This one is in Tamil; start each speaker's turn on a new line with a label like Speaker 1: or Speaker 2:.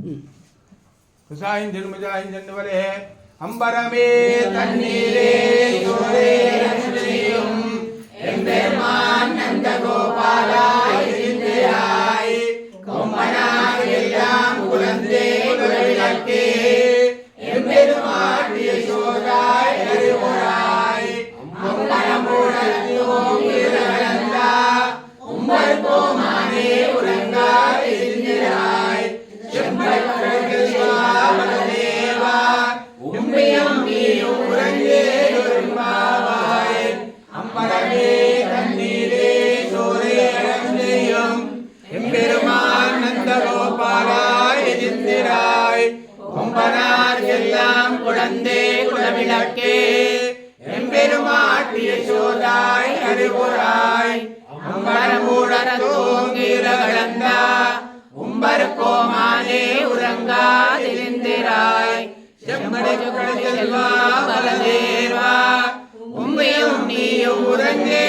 Speaker 1: குசாயின் முஜாயின் அம்பரமே தண்ணீரே சோரே அருளையும் எம்பெருமான் நந்த கோபாலாய் சிந்தையாய் கொம்பனாய் எல்லாம் குழந்தே குலவிளக்கே எம்பெருமான் யசோதாய் அறிவுராய் அம்பரமூடல் ஓங்கிரளந்தா உம்பர் கோமானே உறங்காய் சிந்திராய் செம்பல் தேவா உம்மையும் நீயும் உறங்கே ஒருமாவாய் அம்பரமே தண்ணீரே சோரே அருளையும் எம்பெருமான் நந்த கோபாலாய் சிந்திராய் கொம்பனார் எல்லாம் குழந்தே குலவிளக்கே எம்பெருமான் யசோதாய் அறிவுராய் அம்பரமூடல் ஓங்கிரளந்தா உம்பர் கோமானே உறங்காதிருந்திராய் செம்படை செல்வா பலதேவா உம்மையும் நீயும் உறங்கே